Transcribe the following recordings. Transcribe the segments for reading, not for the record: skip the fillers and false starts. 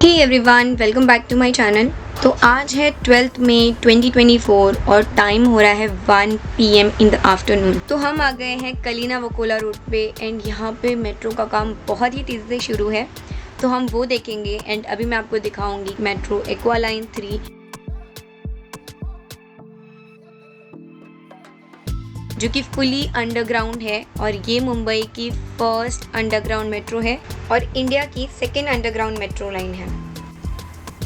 Hey everyone, welcome back to my channel. तो आज है 12 मई 2024 और टाइम हो रहा है 1 PM इन द आफ्टरनून। तो हम आ गए हैं कलीना वकोला रोड पे एंड यहाँ पे मेट्रो का काम बहुत ही तेज़ी से शुरू है, तो हम वो देखेंगे। एंड अभी मैं आपको दिखाऊंगी मेट्रो एक्वा लाइन 3 जो कि फुली अंडरग्राउंड है और ये मुंबई की फर्स्ट अंडरग्राउंड मेट्रो है और इंडिया की सेकेंड अंडरग्राउंड मेट्रो लाइन है।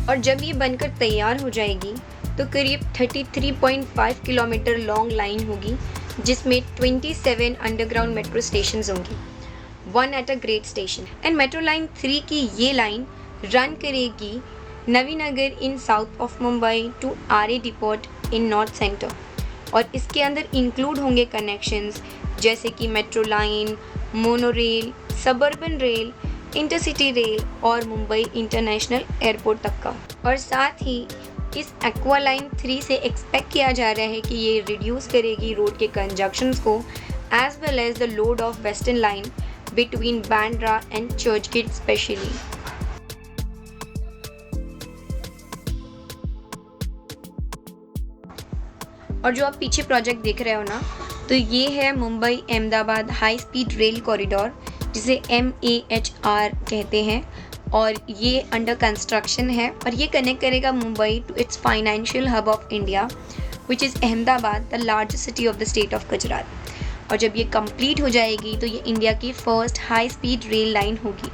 और जब ये बनकर तैयार हो जाएगी तो करीब 33.5 किलोमीटर लॉन्ग लाइन होगी, जिसमें 27 अंडरग्राउंड मेट्रो स्टेशन होंगी, 1 at a great station. And metro line 3 की ये लाइन रन करेगी Navy Nagar in south of Mumbai to Aarey depot in north centre. और इसके अंदर इंक्लूड होंगे कनेक्शंस जैसे कि metro line, monorail, suburban rail, intercity rail और मुंबई इंटरनेशनल एयरपोर्ट तक का। और साथ ही इस एक्वा लाइन 3 से एक्सपेक्ट किया जा रहा है कि ये रिड्यूस करेगी रोड के कंजक्शंस को as well as the load of western line between Bandra and Churchgate specially. और जो आप पीछे प्रोजेक्ट देख रहे हो ना, तो ये है Mumbai Ahmedabad high speed rail corridor, जिसे MAHR कहते हैं। और ये अंडर कंस्ट्रक्शन है और ये कनेक्ट करेगा Mumbai to its financial hub of India which is Ahmedabad, the largest city of the state of Gujarat. और जब ये कंप्लीट हो जाएगी तो ये इंडिया की first high speed rail line होगी।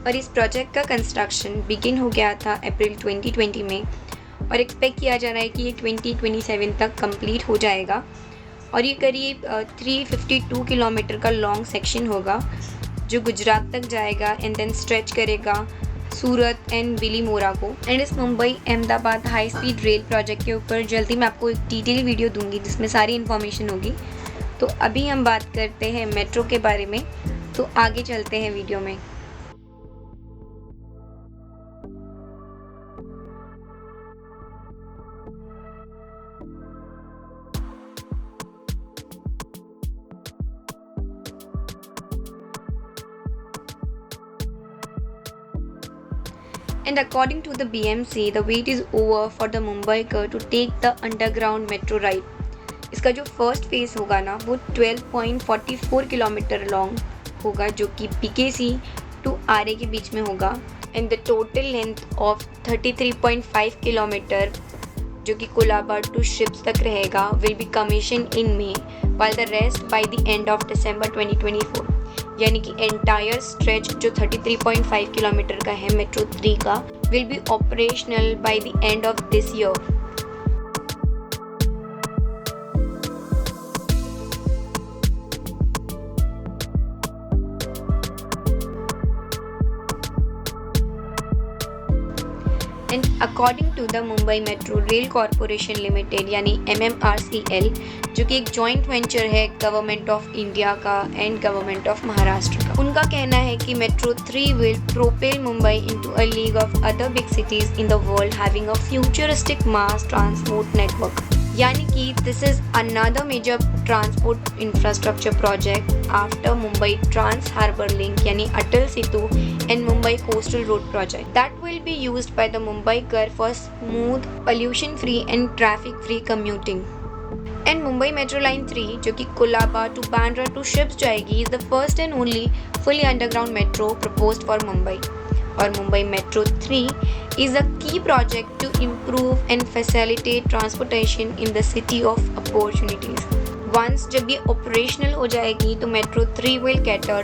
और इस प्रोजेक्ट का कंस्ट्रक्शन बिगिन हो गया था अप्रैल 2020 में और एक्सपेक्ट किया जा रहा है कि ये 2027 तक कंप्लीट हो जाएगा। और ये करीब 352 किलोमीटर का लॉन्ग सेक्शन होगा जो गुजरात तक जाएगा एंड देन स्ट्रेच करेगा सूरत एंड बिलीमोरा को। एंड इस Mumbai Ahmedabad high speed rail project के ऊपर जल्दी मैं आपको एक डिटेल वीडियो दूंगी जिसमें सारी इन्फॉर्मेशन होगी। तो अभी हम बात करते हैं मेट्रो के बारे में, तो आगे चलते हैं वीडियो में। And according to the BMC, the wait is over for the Mumbaiker to take the underground metro ride। इसका जो फर्स्ट फेज होगा ना वो 12.44 किलोमीटर लॉन्ग होगा जो कि BKC टू आरए के बीच में होगा। And the total length of 33.5 kilometre जो कि कोलाबा टू शिप्स तक रहेगा will be commission in may while the rest by the end of December 2024। यानी कि एंटायर स्ट्रेच जो 33.5 किलोमीटर का है मेट्रो 3 का will be operational by the end of this year. And according to the Mumbai Metro Rail Corporation Limited यानी MMRCL, जो कि एक जॉइंट वेंचर है गवर्नमेंट ऑफ इंडिया का एंड गवर्नमेंट ऑफ महाराष्ट्र का, उनका कहना है कि metro 3 will propel Mumbai into a league of other big cities in the world having a futuristic mass transport network. यानी कि this is another major transport infrastructure project after Mumbai trans harbour link यानी Atal Setu and Mumbai coastal road project that will be used by the Mumbaikar for smooth, pollution free and traffic free commuting. And Mumbai metro line 3 जो कि Colaba to Bandra to SEEPZ जाएगी is the first and only fully underground metro proposed for Mumbai. और Mumbai metro 3 is a key project to improve and facilitate transportation in the city of opportunities। Once जब ये operational हो जाएगी तो metro 3 will cater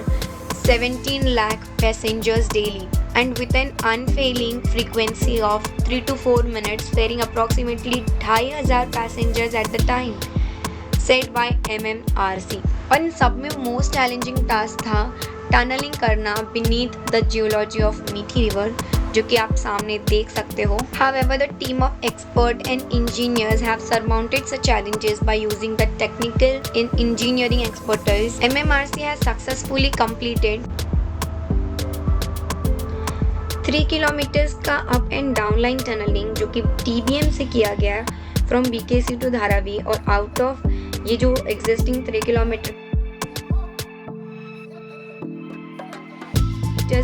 17 lakh passengers daily and with an unfailing frequency of 3 to 4 minutes ferrying approximately 2,500 passengers at the time, said by MMRC। और इन सब में most challenging task था टनलिंग करना beneath the geology of मीठी river जो कि आप सामने देख सकते हो। However, the team of experts and engineers have surmounted such challenges by using the technical and engineering expertise। MMRC has successfully completed 3 kilometres का up and down line tunnelling जो कि TBM से किया गया फ्रॉम BKC टू धारावी। और out of ये जो existing 3 kilometre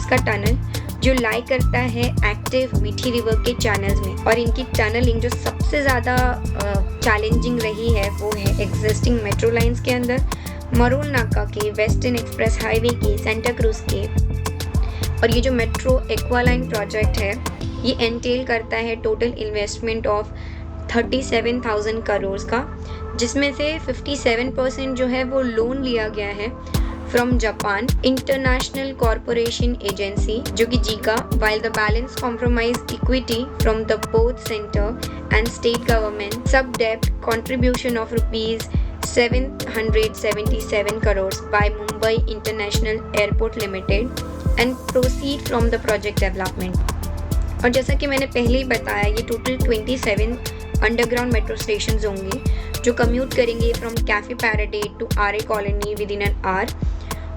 का टनल जो लाई करता है एक्टिव मीठी रिवर के चैनल्स में। और इनकी टनलिंग जो सबसे ज़्यादा चैलेंजिंग रही है वो है एग्जिस्टिंग मेट्रो लाइंस के अंदर, मरून नाका के, वेस्टर्न एक्सप्रेस हाईवे के, सेंटा क्रूज के। और ये जो मेट्रो एक्वालाइन प्रोजेक्ट है ये एंटेल करता है टोटल इन्वेस्टमेंट ऑफ 37,000 करोड़ का, जिसमें से 57% जो है वो लोन लिया गया है from Japan international corporation agency जो कि Zika, while the balance comprised equity from the both center and state government sub debt contribution of rupees 777 crores by Mumbai International Airport Limited and proceed from the project development। और जैसा कि मैंने पहले ही बताया ये total 27 underground metro station होंगे जो commute करेंगे from Cuffe Parade to Aarey Colony within an hour.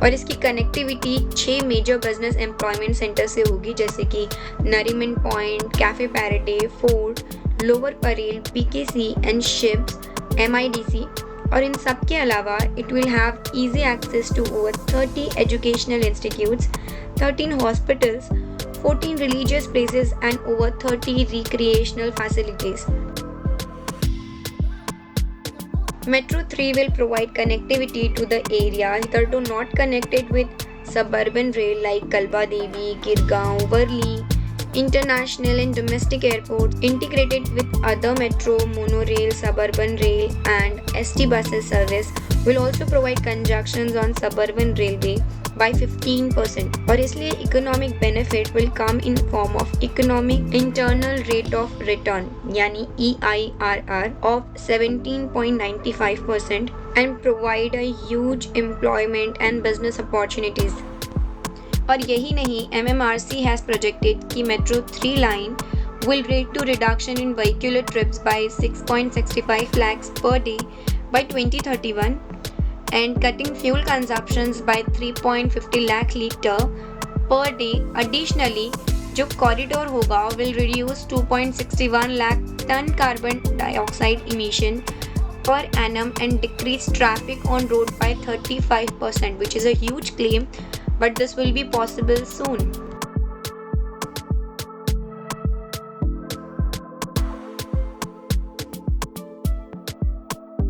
और इसकी connectivity 6 major business employment centre से होगी जैसे कि Nariman Point, Cuffe Parade, Fort, Lower Parel, BKC and SEEPZ, MIDC। और इन सब के अलावा it will have easy access to over 30 educational institutes, 13 hospitals, 14 religious places and over 30 recreational facilities। Metro 3 will provide connectivity to the areas that are not connected with suburban rail like Kalba Devi, Girgaon, Worli, international and domestic airports, integrated with other metro, monorail, suburban rail and ST buses service, will also provide conjunctions on suburban railway by 15%। और इसलिए economic benefit will come in form of economic internal rate of return यानी EIRR of 17.95% and provide a huge employment and business opportunities. और यही नहीं, MMRC has projected कि metro 3 line will lead to reduction in vehicular trips by 6.65 lakhs per day by 2031 and cutting fuel consumptions by 3.50 lakh liter per day। Additionally, जो corridor होगा will reduce 2.61 lakh ton carbon dioxide emission per annum and decrease traffic on road by 35%, which is a huge claim, but this will be possible soon।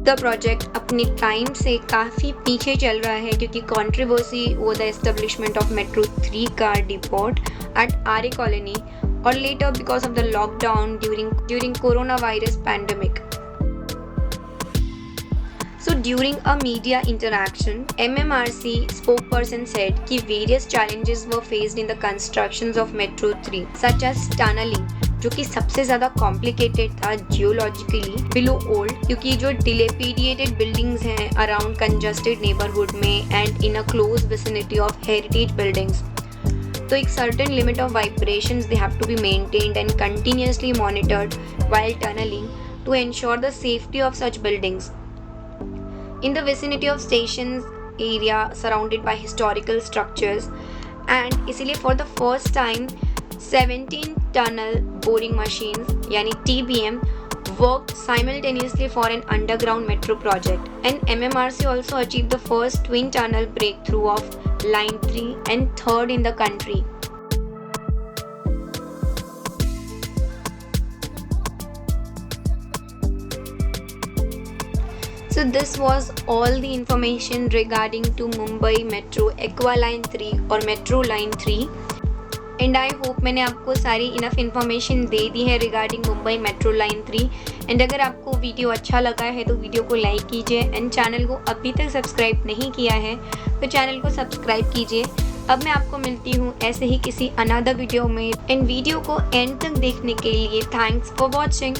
The project अपने time से काफ़ी पीछे चल रहा है क्योंकि कंट्रोवर्सी वो the establishment of metro 3 car depot at Aarey Colony और later because of the lockdown during corona virus pandemic. So during a media interaction, MMRC spokesperson said कि various challenges were faced in the constructions of Metro 3, such as tunneling, जो कि सबसे ज़्यादा complicated था geologically below old, क्योंकि जो dilapidated buildings हैं around congested neighbourhood में and in a close vicinity of heritage buildings, तो एक certain limit of vibrations they have to be maintained and continuously monitored while tunnelling to ensure the safety of such buildings in the vicinity of stations area surrounded by historical structures। and इसीलिए for the first time 17 tunnel boring machines यानी TBM worked simultaneously for an underground metro project, and MMRC also achieved the first twin tunnel breakthrough of line 3 and third in the country। So this was all the information regarding to Mumbai Metro Aqualine 3 और Metro Line 3 and I hope मैंने आपको सारी enough information दे दी है regarding Mumbai metro line 3। And अगर आपको video अच्छा लगा है तो वीडियो को लाइक कीजिए एंड चैनल को अभी तक सब्सक्राइब नहीं किया है तो चैनल को सब्सक्राइब कीजिए। अब मैं आपको मिलती हूँ ऐसे ही किसी अनदर वीडियो में, एंड वीडियो को एंड तक देखने के लिए थैंक्स फॉर वॉचिंग।